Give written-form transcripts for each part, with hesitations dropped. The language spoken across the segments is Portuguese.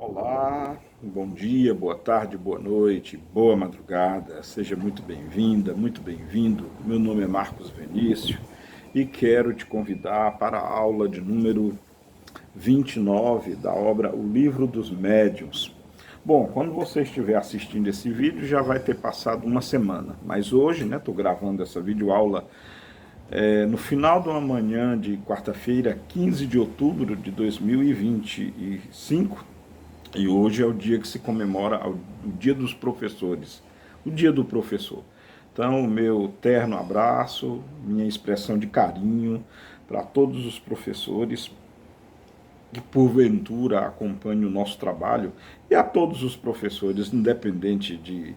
Olá, bom dia, boa tarde, boa noite, boa madrugada, seja muito bem-vinda, muito bem-vindo. Meu nome é Marcos Venício e quero te convidar para a aula de número 29 da obra O Livro dos Médiuns. Bom, quando você estiver assistindo esse vídeo já vai ter passado uma semana, mas hoje, estou gravando essa videoaula no final de uma manhã de quarta-feira, 15 de outubro de 2025, e hoje é o dia que se comemora o Dia dos Professores, o Dia do Professor. Então, meu terno abraço, minha expressão de carinho para todos os professores que porventura acompanham o nosso trabalho e a todos os professores, independente de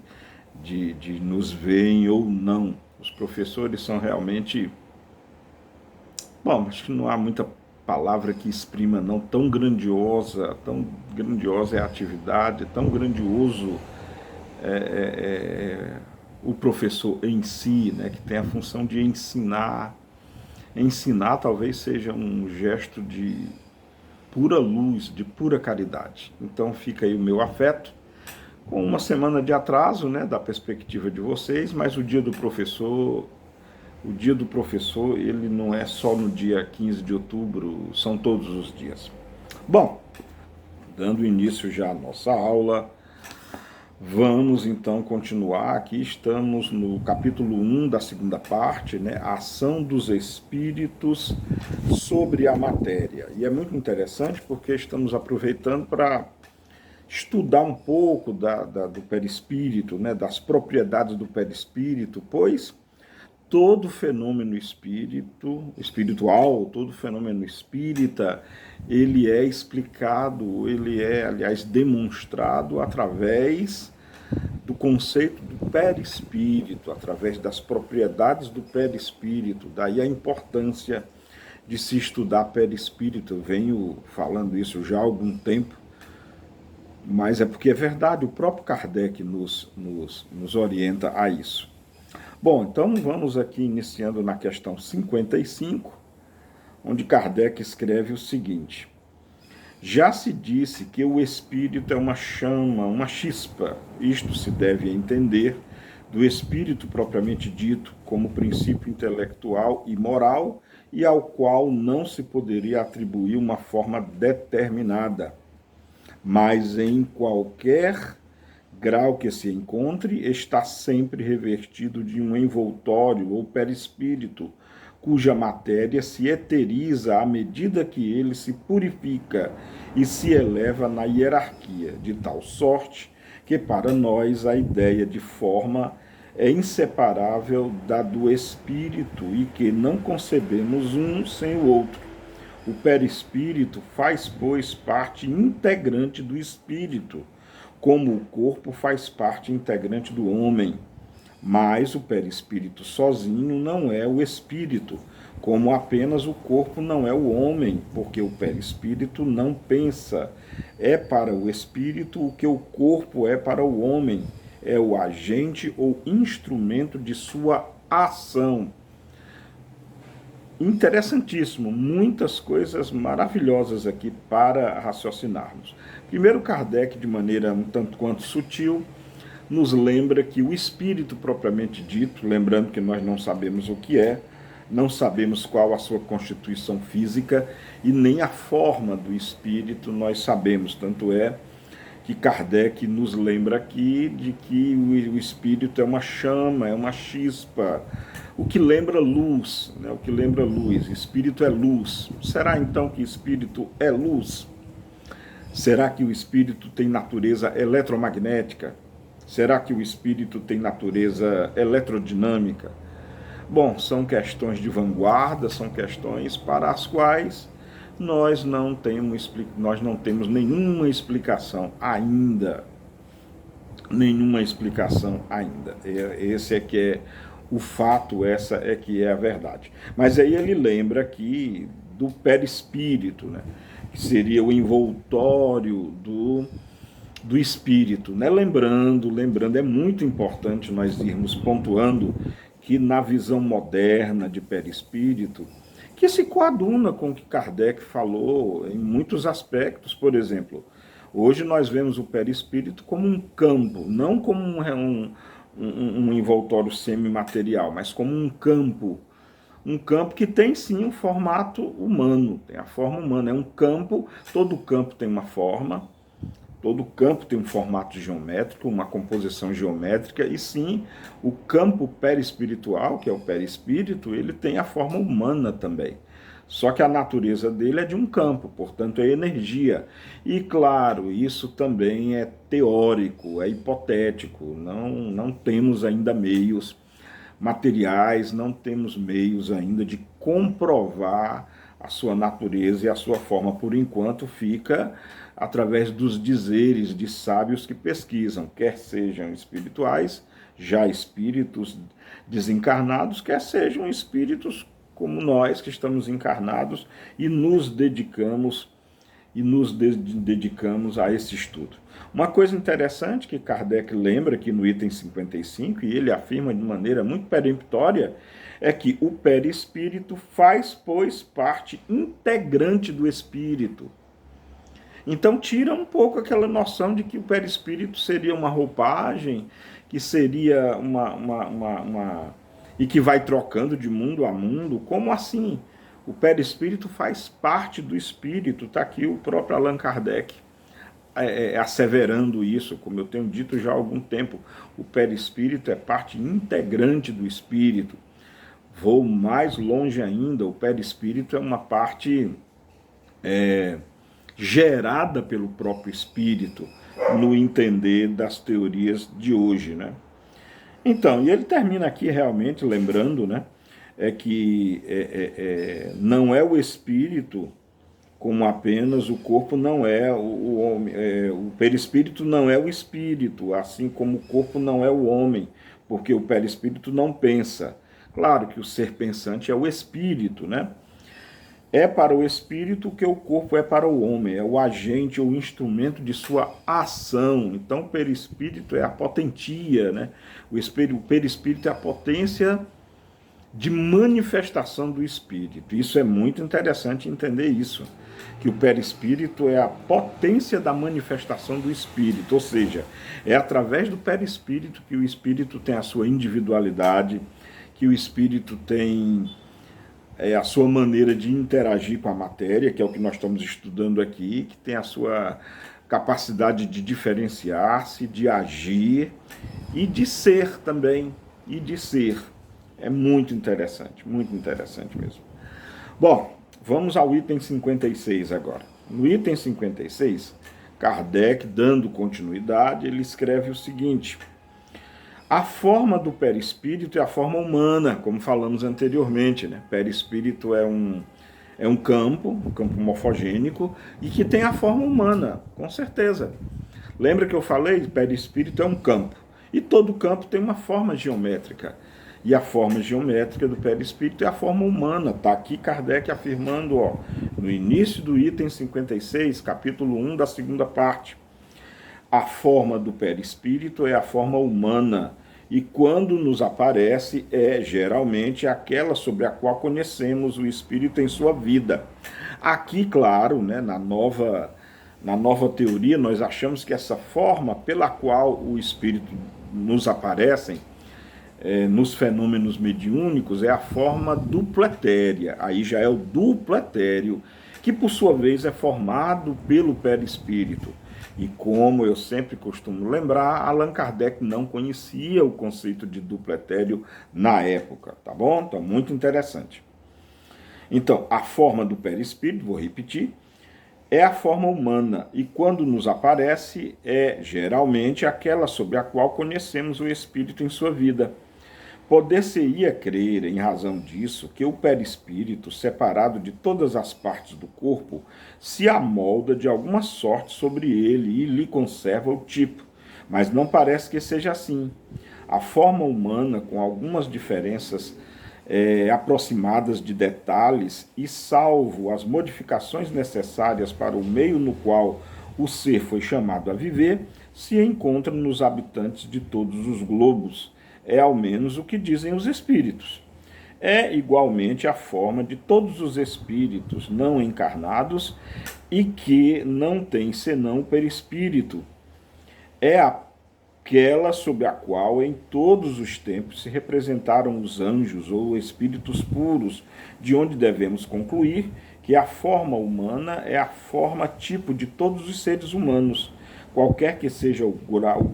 nos verem ou não. Os professores são realmente, bom, acho que não há muita palavra que exprima não, tão grandiosa é a atividade, tão grandioso o professor em si, né, que tem a função de ensinar. Ensinar talvez seja um gesto de pura luz, de pura caridade. Então fica aí o meu afeto, com uma semana de atraso, né, da perspectiva de vocês, mas o dia do professor, ele não é só no dia 15 de outubro, são todos os dias. Bom, dando início já à nossa aula, vamos então continuar. Aqui estamos no capítulo 1 da segunda parte, né? A ação dos espíritos sobre a matéria. E é muito interessante porque estamos aproveitando para estudar um pouco do perispírito, né? Das propriedades do perispírito, pois todo fenômeno espiritual, todo fenômeno espírita, ele é explicado, ele é, aliás, demonstrado através do conceito do perispírito, através das propriedades do perispírito. Daí a importância de se estudar perispírito. Eu venho falando isso já há algum tempo, mas é porque é verdade, o próprio Kardec nos orienta a isso. Bom, então vamos aqui iniciando na questão 55, onde Kardec escreve o seguinte: já se disse que o espírito é uma chama, uma chispa. Isto se deve entender do espírito propriamente dito como princípio intelectual e moral e ao qual não se poderia atribuir uma forma determinada, mas em qualquer grau que se encontre, está sempre revestido de um envoltório ou perispírito, cuja matéria se eteriza à medida que ele se purifica e se eleva na hierarquia, de tal sorte que para nós a ideia de forma é inseparável da do espírito e que não concebemos um sem o outro. O perispírito faz, pois, parte integrante do espírito, como o corpo faz parte integrante do homem. Mas o perispírito sozinho não é o espírito, como apenas o corpo não é o homem, porque o perispírito não pensa. É para o espírito o que o corpo é para o homem, é o agente ou instrumento de sua ação. Interessantíssimo, muitas coisas maravilhosas aqui para raciocinarmos. Primeiro, Kardec, de maneira um tanto quanto sutil, nos lembra que o espírito propriamente dito, lembrando que nós não sabemos o que é, não sabemos qual a sua constituição física e nem a forma do espírito nós sabemos, tanto é que Kardec nos lembra aqui de que o espírito é uma chama, é uma chispa, o que lembra luz, né? O que lembra luz. Espírito é luz. Será então que espírito é luz? Será que o espírito tem natureza eletromagnética? Será que o espírito tem natureza eletrodinâmica? Bom, são questões de vanguarda, são questões para as quais nós não temos nenhuma explicação ainda. Nenhuma explicação ainda. Esse é que é o fato, essa é que é a verdade. Mas aí ele lembra aqui do perispírito, né? Que seria o envoltório do espírito, né? Lembrando, é muito importante nós irmos pontuando que na visão moderna de perispírito, que se coaduna com o que Kardec falou em muitos aspectos, por exemplo, Hoje nós vemos o perispírito como um campo, não como um envoltório semimaterial, mas como um campo. Um campo que tem sim um formato humano, tem a forma humana. É um campo, todo campo tem uma forma, todo campo tem um formato geométrico, uma composição geométrica, e sim, o campo perispiritual, que é o perispírito, ele tem a forma humana também. Só que a natureza dele é de um campo, portanto é energia. E claro, isso também é teórico, é hipotético, não temos ainda meios materiais, não temos meios ainda de comprovar a sua natureza e a sua forma. Por enquanto fica através dos dizeres de sábios que pesquisam, quer sejam espirituais, já espíritos desencarnados, quer sejam espíritos como nós que estamos encarnados e nos dedicamos a esse estudo. Uma coisa interessante que Kardec lembra aqui no item 55, e ele afirma de maneira muito peremptória, é que o perispírito faz, pois, parte integrante do espírito. Então tira um pouco aquela noção de que o perispírito seria uma roupagem, que seria e que vai trocando de mundo a mundo. Como assim? O perispírito faz parte do espírito. Está aqui o próprio Allan Kardec asseverando isso, como eu tenho dito já há algum tempo. O perispírito é parte integrante do espírito. Vou mais longe ainda, o perispírito é uma parte gerada pelo próprio espírito, no entender das teorias de hoje, né? Então, e ele termina aqui realmente lembrando, né, que não é o espírito como apenas o corpo não é o homem, o perispírito não é o espírito, assim como o corpo não é o homem, porque o perispírito não pensa. Claro que o ser pensante é o espírito, né? É para o espírito o que o corpo é para o homem, é o agente ou instrumento de sua ação. Então o perispírito é a potentia, né? O perispírito é a potência de manifestação do espírito. Isso é muito interessante entender isso, que o perispírito é a potência da manifestação do espírito, ou seja, é através do perispírito que o espírito tem a sua individualidade, que o espírito tem a sua maneira de interagir com a matéria, que é o que nós estamos estudando aqui, que tem a sua capacidade de diferenciar-se, de agir e de ser também, e de ser. É muito interessante mesmo. Bom, vamos ao item 56 agora. No item 56, Kardec, dando continuidade, ele escreve o seguinte: a forma do perispírito é a forma humana, como falamos anteriormente, né? Perispírito é um campo morfogênico, e que tem a forma humana, com certeza. Lembra que eu falei? Perispírito é um campo, e todo campo tem uma forma geométrica. E a forma geométrica do perispírito é a forma humana. Está aqui Kardec afirmando, no início do item 56, capítulo 1 da segunda parte. A forma do perispírito é a forma humana, e quando nos aparece é geralmente aquela sobre a qual conhecemos o espírito em sua vida. Aqui, claro, né, na nova teoria, nós achamos que essa forma pela qual o espírito nos aparecem nos fenômenos mediúnicos é a forma dupletéria. Aí já é o duplo etéreo, que por sua vez é formado pelo perispírito. E como eu sempre costumo lembrar, Allan Kardec não conhecia o conceito de duplo etéreo na época, tá bom? Então, muito interessante. Então, a forma do perispírito, vou repetir, é a forma humana, e quando nos aparece é geralmente aquela sobre a qual conhecemos o espírito em sua vida. Poder-se-ia crer, em razão disso, que o perispírito, separado de todas as partes do corpo, se amolda de alguma sorte sobre ele e lhe conserva o tipo, mas não parece que seja assim. A forma humana, com algumas diferenças aproximadas de detalhes, e salvo as modificações necessárias para o meio no qual o ser foi chamado a viver, se encontra nos habitantes de todos os globos. É ao menos o que dizem os espíritos. é igualmente a forma de todos os espíritos não encarnados e que não tem senão o perispírito. É aquela sob a qual em todos os tempos se representaram os anjos ou espíritos puros, de onde devemos concluir que a forma humana é a forma tipo de todos os seres humanos, qualquer que seja o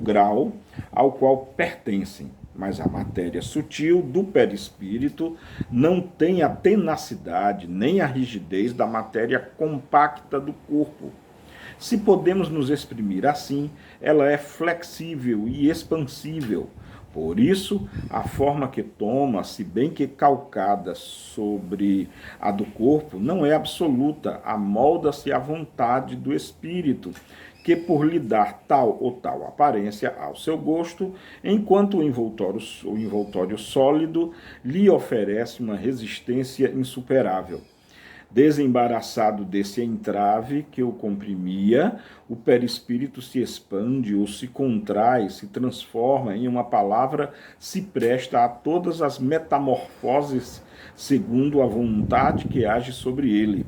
grau ao qual pertencem. Mas a matéria sutil do perispírito não tem a tenacidade nem a rigidez da matéria compacta do corpo. Se podemos nos exprimir assim, ela é flexível e expansível. Por isso, a forma que toma, se bem que calcada sobre a do corpo, não é absoluta, amolda-se à vontade do espírito, que por lhe dar tal ou tal aparência ao seu gosto, enquanto o envoltório sólido lhe oferece uma resistência insuperável. Desembaraçado desse entrave que o comprimia, o perispírito se expande ou se contrai, se transforma, em uma palavra, se presta a todas as metamorfoses segundo a vontade que age sobre ele.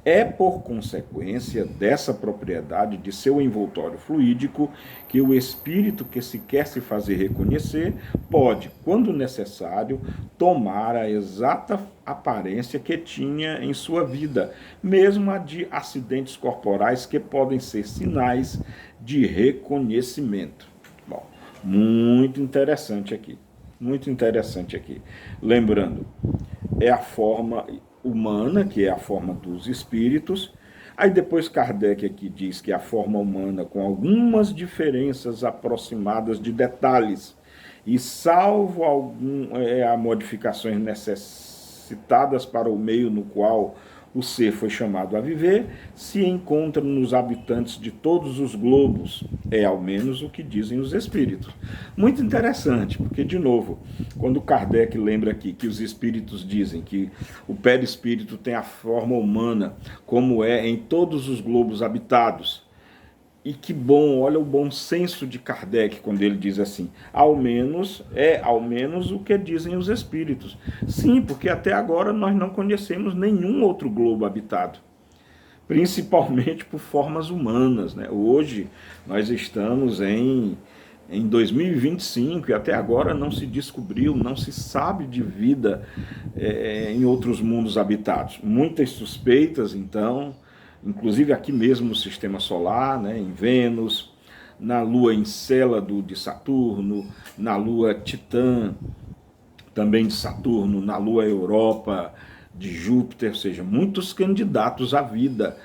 É por consequência dessa propriedade de seu envoltório fluídico que o espírito que se quer se fazer reconhecer pode, quando necessário, tomar a exata aparência que tinha em sua vida, mesmo a de acidentes corporais que podem ser sinais de reconhecimento. Bom, muito interessante aqui. Muito interessante aqui. Lembrando, é a forma humana, que é a forma dos espíritos. Aí depois Kardec aqui diz que é a forma humana com algumas diferenças aproximadas de detalhes, e salvo modificações necessitadas para o meio no qual o ser foi chamado a viver, se encontra nos habitantes de todos os globos. É ao menos o que dizem os espíritos. Muito interessante, porque, de novo, quando Kardec lembra aqui que os espíritos dizem que o perispírito tem a forma humana, como é em todos os globos habitados, e que bom, olha o bom senso de Kardec quando ele diz assim, ao menos o que dizem os espíritos. Sim, porque até agora nós não conhecemos nenhum outro globo habitado, principalmente por formas humanas, né? Hoje nós estamos em 2025 e até agora não se descobriu, não se sabe de vida em outros mundos habitados. Muitas suspeitas, então, inclusive aqui mesmo no Sistema Solar, né, em Vênus, na Lua Encélado de Saturno, na Lua Titã, também de Saturno, na Lua Europa de Júpiter, ou seja, muitos candidatos à vida,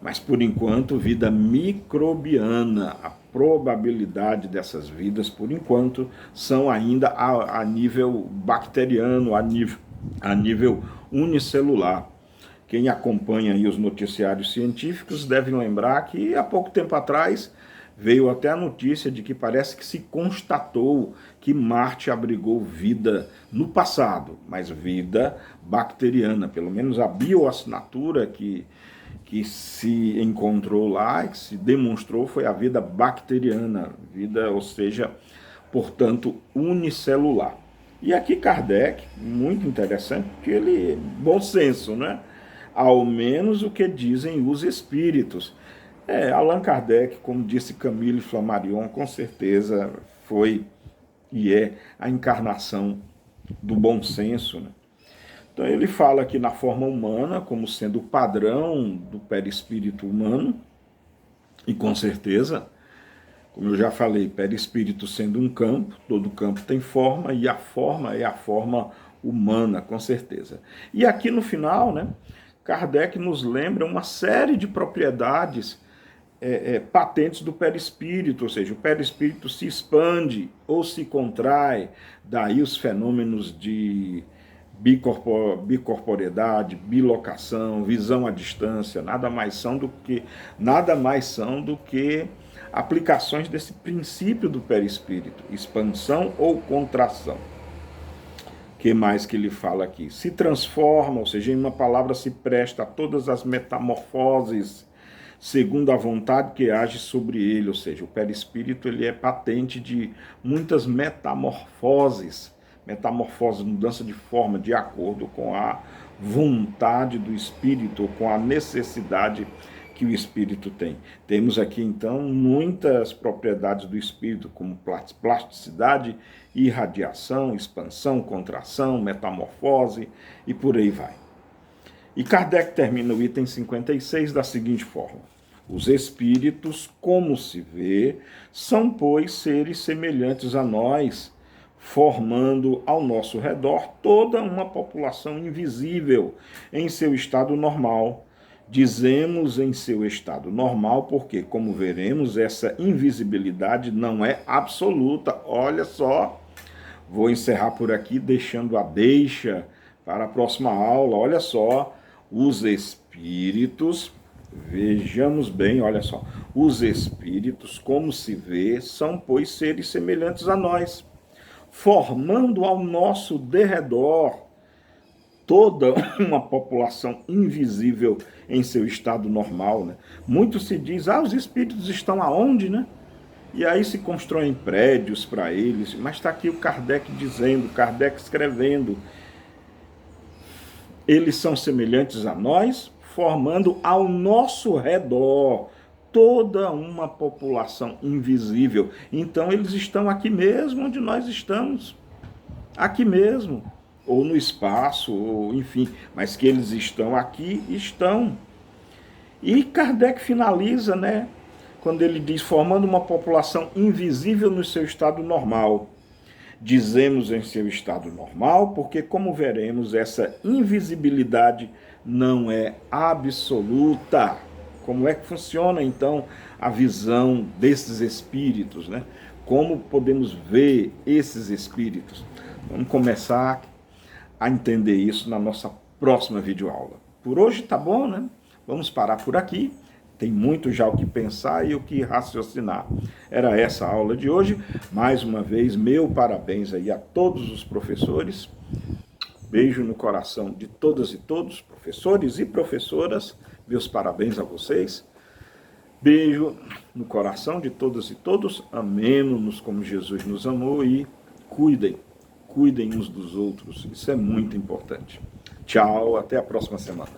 mas por enquanto vida microbiana. A probabilidade dessas vidas, por enquanto, são ainda a nível bacteriano, a nível unicelular. Quem acompanha aí os noticiários científicos deve lembrar que há pouco tempo atrás veio até a notícia de que parece que se constatou que Marte abrigou vida no passado, mas vida bacteriana, pelo menos a bioassinatura que se encontrou lá, que se demonstrou, foi a vida bacteriana, vida, ou seja, portanto, unicelular. E aqui Kardec, muito interessante, porque ele, bom senso, né? Ao menos o que dizem os espíritos. Allan Kardec, como disse Camille Flammarion, com certeza foi e é a encarnação do bom senso, né? Então ele fala aqui na forma humana como sendo o padrão do perispírito humano, e com certeza, como eu já falei, perispírito sendo um campo, todo campo tem forma, e a forma é a forma humana, com certeza. E aqui no final, né, Kardec nos lembra uma série de propriedades patentes do perispírito, ou seja, o perispírito se expande ou se contrai, daí os fenômenos de bicorporeidade, bilocação, visão à distância, nada mais são do que aplicações desse princípio do perispírito, expansão ou contração. Que mais que ele fala aqui? Se transforma, ou seja, em uma palavra se presta a todas as metamorfoses segundo a vontade que age sobre ele, ou seja, o perispírito ele é patente de muitas metamorfoses, Metamorfose, mudança de forma de acordo com a vontade do espírito, ou com a necessidade que o espírito tem. Temos aqui então muitas propriedades do espírito, como plasticidade, irradiação, expansão, contração, metamorfose e por aí vai. E Kardec termina o item 56 da seguinte forma: os espíritos, como se vê, são, pois, seres semelhantes a nós, formando ao nosso redor toda uma população invisível em seu estado normal. Dizemos em seu estado normal porque, como veremos, essa invisibilidade não é absoluta. Olha só, vou encerrar por aqui deixando a deixa para a próxima aula. Olha só, os espíritos, vejamos bem, olha só, os espíritos, como se vê, são, pois, seres semelhantes a nós, formando ao nosso derredor toda uma população invisível em seu estado normal, né? Muito se diz, os espíritos estão aonde, né? E aí se constroem prédios para eles, mas está aqui o Kardec dizendo, Kardec escrevendo, eles são semelhantes a nós, formando ao nosso redor toda uma população invisível. Então eles estão aqui mesmo onde nós estamos, aqui mesmo, ou no espaço, ou enfim, mas que eles estão aqui, estão. E Kardec finaliza, né, quando ele diz, formando uma população invisível no seu estado normal. Dizemos em seu estado normal, porque, como veremos, essa invisibilidade não é absoluta. Como é que funciona, então, a visão desses espíritos, né? Como podemos ver esses espíritos? Vamos começar a entender isso na nossa próxima videoaula. Por hoje tá bom, né? Vamos parar por aqui. Tem muito já o que pensar e o que raciocinar. Era essa a aula de hoje. Mais uma vez, meu parabéns aí a todos os professores. Beijo no coração de todas e todos, professores e professoras. Meus parabéns a vocês. Beijo no coração de todas e todos. Amemo-nos como Jesus nos amou e cuidem uns dos outros. Isso é muito importante. Tchau, até a próxima semana.